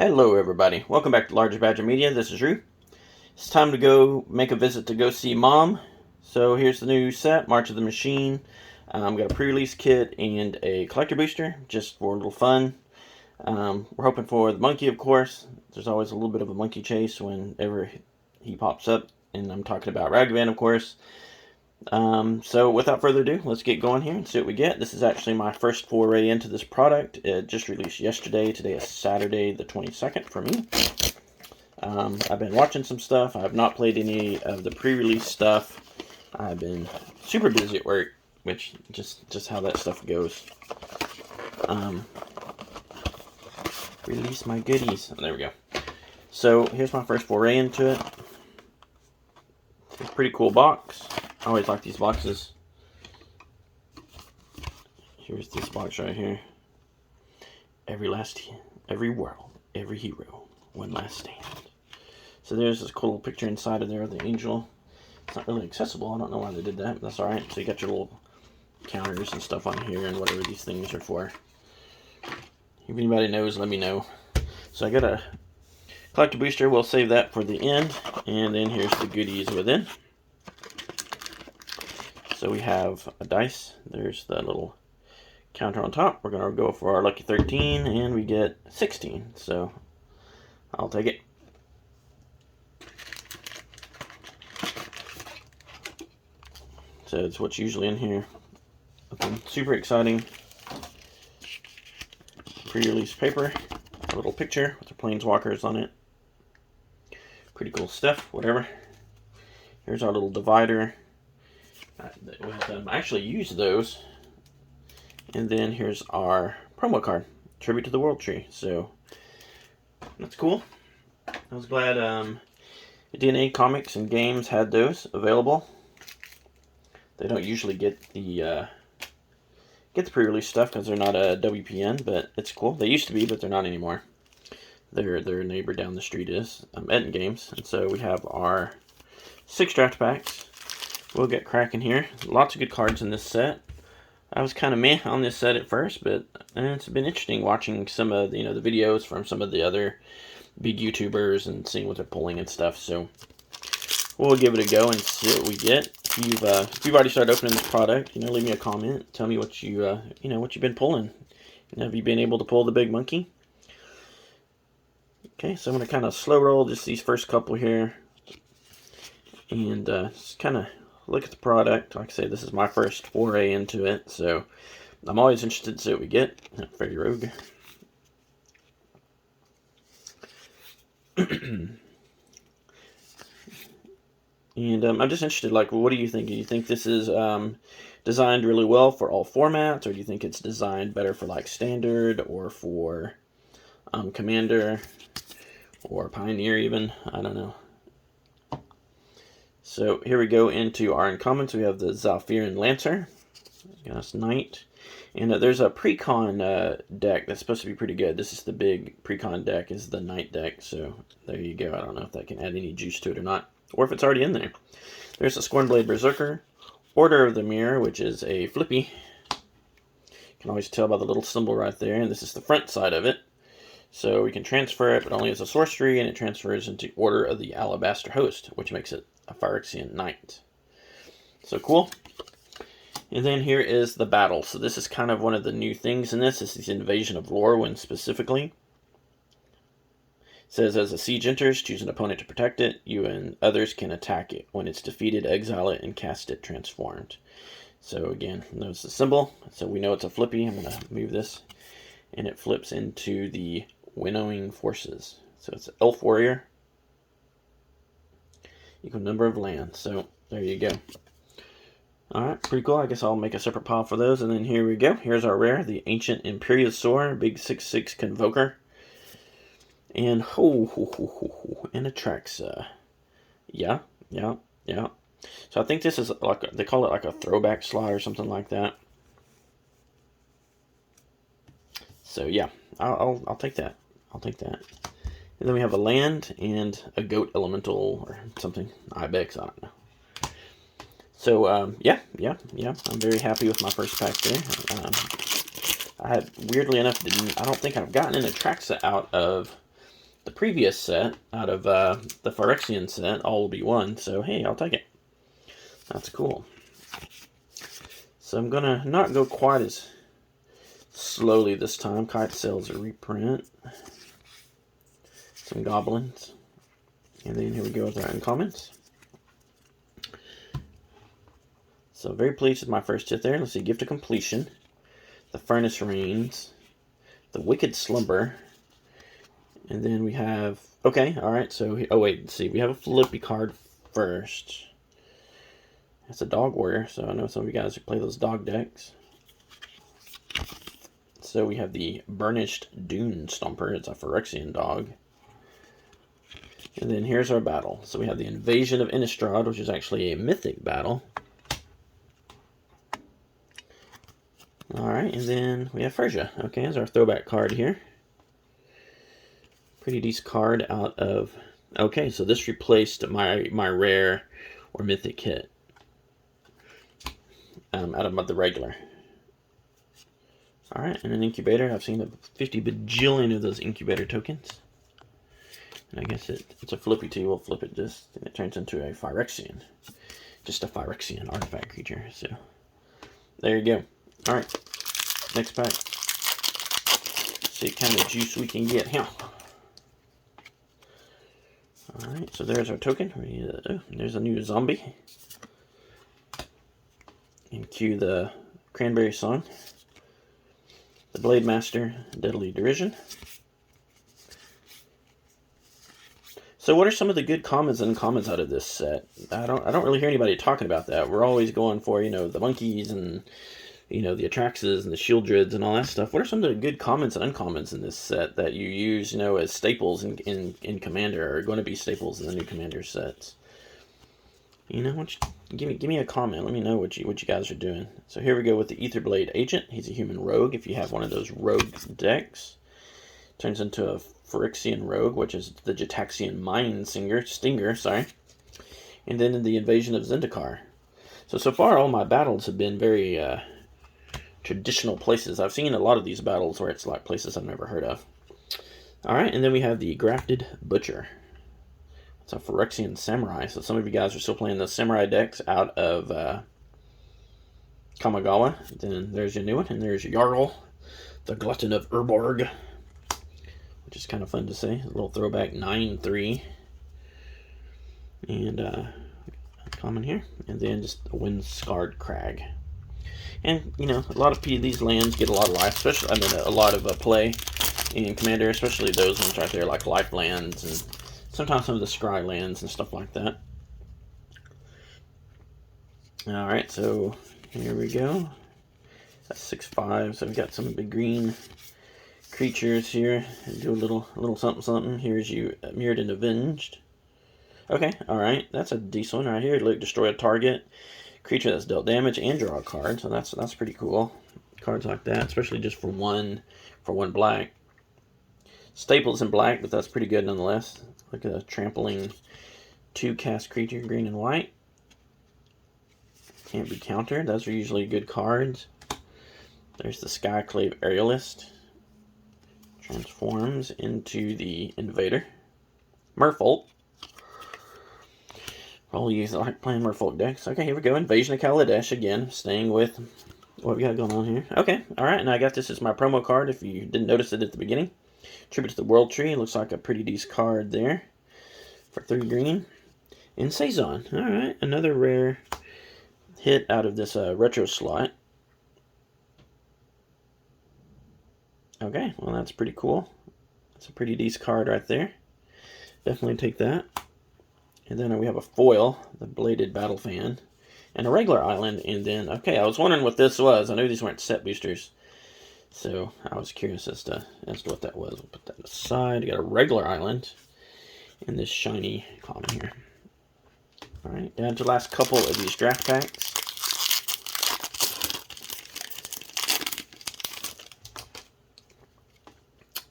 Hello everybody, welcome back to Larger Badger Media. This is Drew. It's time to go make a visit to go see Mom. So here's the new set, March of the Machine. Got a pre-release kit and a collector booster, just for a little fun. We're hoping for the monkey, of course. There's always a little bit of a monkey chase whenever he pops up, and I'm talking about Ragavan, of course. So without further ado, let's get going here and see what we get. This is actually my first foray into this product. It just released yesterday. Today is Saturday the 22nd for me. I've been watching some stuff. I have not played any of the pre-release stuff. I've been super busy at work, which just how that stuff goes. Release my goodies. Oh, there we go. So here's my first foray into it. It's a pretty cool box. I always like these boxes. Here's this box right here. Every world, every hero, one last stand. So there's this cool little picture inside of there of the angel. It's not really accessible. I don't know why they did that, but that's alright. So you got your little counters and stuff on here and whatever these things are for. If anybody knows, let me know. So I got a collector booster. We'll save that for the end. And then here's the goodies within. So we have a dice. There's the little counter on top. We're going to go for our lucky 13, and we get 16. So I'll take it. So it's what's usually in here. Nothing super exciting. Pre-release paper. A little picture with the planeswalkers on it. Pretty cool stuff, whatever. Here's our little divider. I actually use those. And then here's our promo card, Tribute to the World Tree. So that's cool. I was glad DNA Comics and Games had those available. They don't usually get the pre-release stuff because they're not a WPN, but it's cool. They used to be, but they're not anymore. Their neighbor down the street is Eden Games, and so we have our 6 draft packs. We'll get cracking here. Lots of good cards in this set. I was kind of meh on this set at first, but it's been interesting watching some of the videos from some of the other big YouTubers and seeing what they're pulling and stuff. So we'll give it a go and see what we get. If you've already started opening this product, leave me a comment. Tell me what what you've been pulling. Have you been able to pull the big monkey? Okay, so I'm going to kind of slow roll just these first couple here, and just kind of look at the product. Like I say, this is my first foray into it, so I'm always interested to see what we get. Fairy Rogue. And I'm just interested, like, what do you think? Do you think this is designed really well for all formats, or do you think it's designed better for, like, Standard, or for Commander, or Pioneer even? I don't know. So here we go into our uncommons. We have the Zalfiran Lancer, Gas Knight, and there's a Precon deck that's supposed to be pretty good. This is the big Precon deck, is the Knight deck, so there you go. I don't know if that can add any juice to it or not, or if it's already in there. There's a Scornblade Berserker, Order of the Mirror, which is a flippy. You can always tell by the little symbol right there, and this is the front side of it. So we can transfer it, but only as a sorcery, and it transfers into Order of the Alabaster Host, which makes it a Phyrexian Knight. So cool. And then here is the battle. So this is kind of one of the new things in this. This is the Invasion of Lorwyn specifically. It says, as a siege enters, choose an opponent to protect it. You and others can attack it. When it's defeated, exile it and cast it transformed. So again, notice the symbol. So we know it's a flippy. I'm going to move this. And it flips into the Winnowing Forces. So it's an Elf Warrior. Equal number of lands. So there you go. Alright, pretty cool. I guess I'll make a separate pile for those. And then here we go. Here's our rare, the Ancient Imperiosaur, big 6/6 Convoker. And and Atraxa. Yeah. So I think this is like they call it like a throwback slot or something like that. So yeah, I'll take that. I'll take that. And then we have a land and a goat elemental or something. Ibex, I don't know. So, yeah. I'm very happy with my first pack there. I had, weirdly enough, I don't think I've gotten an Atraxa out of the previous set out of the Phyrexian set. All will be one. So hey, I'll take it. That's cool. So I'm gonna not go quite as slowly this time. Kite Sail's a reprint. Some goblins. And then here we go with our uncommons. So very pleased with my first hit there. Let's see, Gift of Completion, the Furnace Rains, the Wicked Slumber, and then we have, okay, alright, so, oh wait, let's see, we have a flippy card first. It's a Dog Warrior, so I know some of you guys who play those dog decks. So we have the Burnished Dune Stomper, it's a Phyrexian dog. And then here's our battle. So we have the Invasion of Innistrad, which is actually a mythic battle. Alright, and then we have Frisia. Okay, there's our throwback card here. Pretty decent card out of... Okay, so this replaced my rare or mythic hit. Out of the regular. Alright, and an Incubator. I've seen 50 bajillion of those Incubator tokens. And I guess it's a flippy too. We'll flip it just, and it turns into a Phyrexian. Just a Phyrexian artifact creature. So, there you go. Alright, next pack. See what kind of juice we can get here. Alright, so there's our token. There's a new zombie. And cue the Cranberry Song. The Blade Master, Deadly Derision. So what are some of the good commons and uncommons out of this set? I don't really hear anybody talking about that. We're always going for, the monkeys and the Atraxes and the Shieldrids and all that stuff. What are some of the good commons and uncommons in this set that you use, as staples in Commander, or are going to be staples in the new Commander sets? Give me a comment. Let me know what you guys are doing. So here we go with the Aetherblade Agent. He's a human rogue. If you have one of those rogue decks, turns into a Phyrexian rogue, which is the Jataxian Stinger, sorry. And then in the Invasion of Zendikar. So far all my battles have been very traditional places. I've seen a lot of these battles where it's like places I've never heard of. Alright, and then we have the Grafted Butcher. It's a Phyrexian Samurai. So some of you guys are still playing the Samurai decks out of Kamigawa. Then there's your new one, and there's Jarl, the Glutton of Urborg, which is kind of fun to see. A little throwback 9/3. And common here. And then just a Wind-Scarred Crag. And, a lot of these lands get a lot of life, especially, a lot of play in Commander, especially those ones right there, like life lands, and sometimes some of the scry lands and stuff like that. Alright, so here we go. That's 6/5, so we've got some big green creatures here. Do a little something. Here's you, Mirrored and Avenged. Okay, alright, that's a decent one right here. Look, destroy a target creature that's dealt damage and draw a card, so that's pretty cool. Cards like that, especially just for one black. Staples in black, but that's pretty good nonetheless. Look at a trampling 2-cast creature, green and white. Can't be countered. Those are usually good cards. There's the Skyclave Aerialist. Transforms into the Invader. Merfolk. All you like playing Merfolk decks. Okay, here we go. Invasion of Kaladesh again. Staying with what we got going on here. Okay, alright, and I got this as my promo card if you didn't notice it at the beginning. Tribute to the World Tree. Looks like a pretty decent card there. For 3 green. And Saison. Alright, another rare hit out of this retro slot. Okay, well that's pretty cool. That's a pretty decent card right there. Definitely take that. And then we have a foil, the Bladed Battle Fan, and a regular island. And then, okay, I was wondering what this was. I knew these weren't set boosters, so I was curious as to what that was. We'll put that aside. We got a regular island, and this shiny common here. All right, down to the last couple of these draft packs.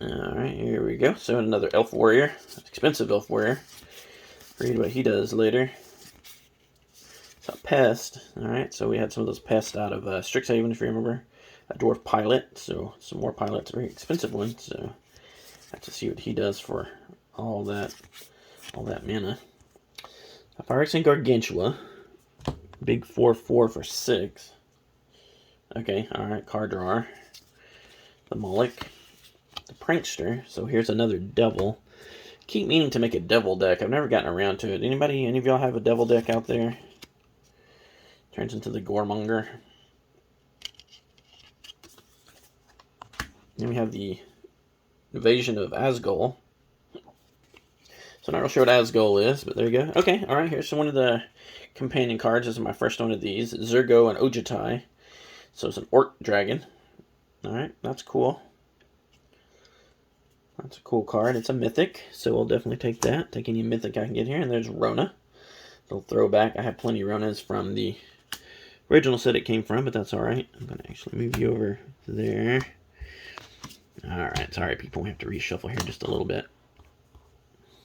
All right, here we go. So another Elf Warrior, expensive Elf Warrior. Read what he does later. So Pest. Alright, so we had some of those pests out of Strixhaven, if you remember. A Dwarf Pilot, so some more pilots, very expensive ones. So I have to see what he does for all that mana. A Phyrexian Gargantua. Big 4/4 for 6. Okay, alright, card drawer. The Moloch. The Prankster. So here's another devil. Keep meaning to make a devil deck. I've never gotten around to it. Any of y'all have a devil deck out there? Turns into the Goremonger. Then we have the Invasion of Asgol. So not real sure what Asgol is, but there you go. Okay, alright, here's one of the companion cards. This is my first one of these. Zergo and Ojutai. So it's an Orc Dragon. Alright, that's cool. That's a cool card. It's a mythic, so we'll definitely take that. Take any mythic I can get here. And there's Rona. Little throwback. I have plenty of Ronas from the original set it came from, but that's alright. I'm going to actually move you over there. Alright, sorry people. We have to reshuffle here just a little bit.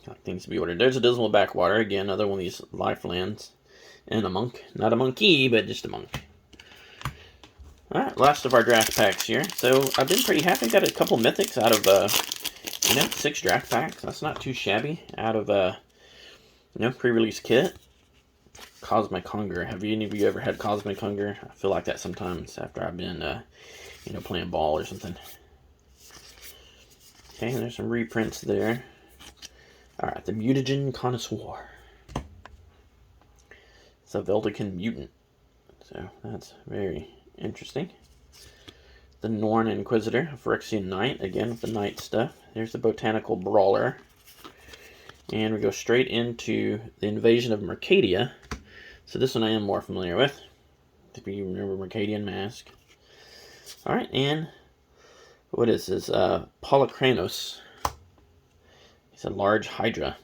Got things to be ordered. There's a Dismal Backwater. Again, another one of these lifelands. And a monk. Not a monkey, but just a monk. Alright, last of our draft packs here. So, I've been pretty happy. Got a couple mythics out of, 6 draft packs. That's not too shabby. Out of, pre-release kit. Cosmic Hunger. Have any of you ever had Cosmic Hunger? I feel like that sometimes after I've been, playing ball or something. Okay, there's some reprints there. Alright, the Mutagen Connoisseur. It's a Veldican Mutant. So, that's very interesting. The Norn Inquisitor, a Phyrexian Knight, again with the Knight stuff. There's the Botanical Brawler. And we go straight into the Invasion of Mercadia. So this one I am more familiar with. If you remember Mercadian Mask. Alright, and what is this? Polychronos. It's a large Hydra.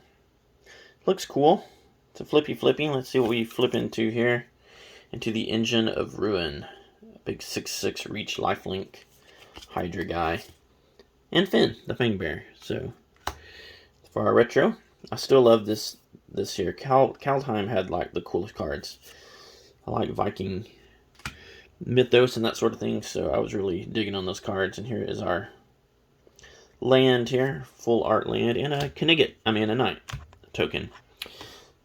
Looks cool. It's a flippy. Let's see what we flip into here. Into the Engine of Ruin. A big 6/6 reach lifelink Hydra guy. And Finn, the Fang Bear. So, for our retro, I still love this here. Kaldheim had like the coolest cards. I like Viking Mythos and that sort of thing, so I was really digging on those cards. And here is our land here, full art land, and a Knight token.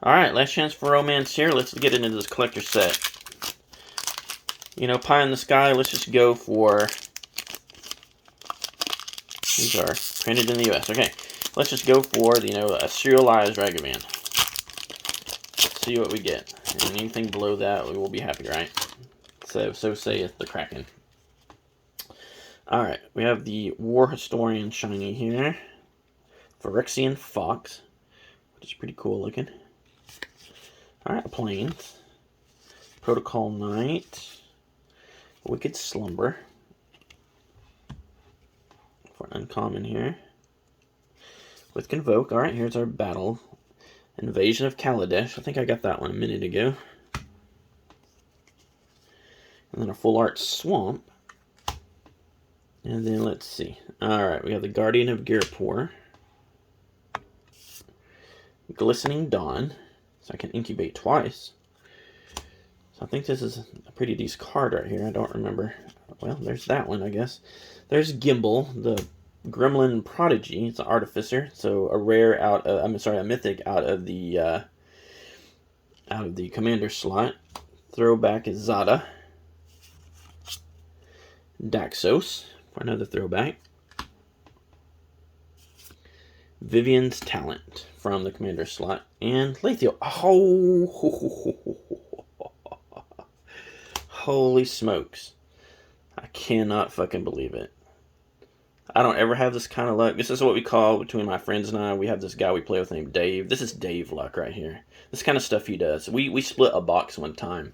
Alright, last chance for romance here. Let's get into this collector set. Pie in the sky, let's just go for... These are printed in the US. Okay, let's just go for, a Cerealized Ragavan. Let's see what we get. And anything below that, we will be happy, right? So saith the Kraken. Alright, we have the War Historian shiny here. Phyrexian Fox, which is pretty cool looking. Alright, Plains. Protocol Knight. Wicked Slumber. For uncommon here. With Convoke. Alright, here's our battle. Invasion of Kaladesh. I think I got that one a minute ago. And then a full art Swamp. And then let's see. Alright, we have the Guardian of Girapur. Glistening Dawn. So I can incubate twice. So I think this is a pretty decent card right here. I don't remember. Well, there's that one, I guess. There's Gimbal, the Gremlin Prodigy. It's an Artificer. So a rare a mythic out of the commander slot. Throwback is Zada. Daxos for another throwback. Vivian's Talent from the commander slot. And Lathiel. Holy smokes. I cannot fucking believe it. I don't ever have this kind of luck. This is what we call, between my friends and I, we have this guy we play with named Dave. This is Dave luck right here. This kind of stuff he does. We split a box one time.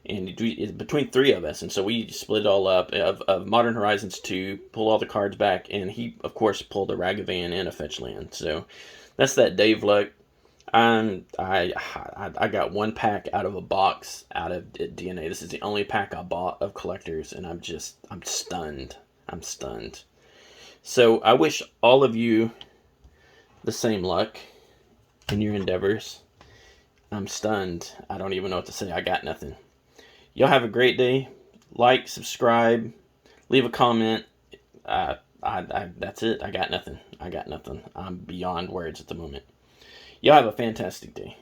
And between 3 of us, and so we split it all up of Modern Horizons 2, pull all the cards back, and he, of course, pulled a Ragavan and a Fetch Land. So that's that Dave luck. I got 1 pack out of a box out of DNA. This is the only pack I bought of collectors, and I'm stunned. I'm stunned. So I wish all of you the same luck in your endeavors. I'm stunned. I don't even know what to say. I got nothing. Y'all have a great day. Like, subscribe, leave a comment. That's it. I got nothing. I got nothing. I'm beyond words at the moment. Y'all have a fantastic day.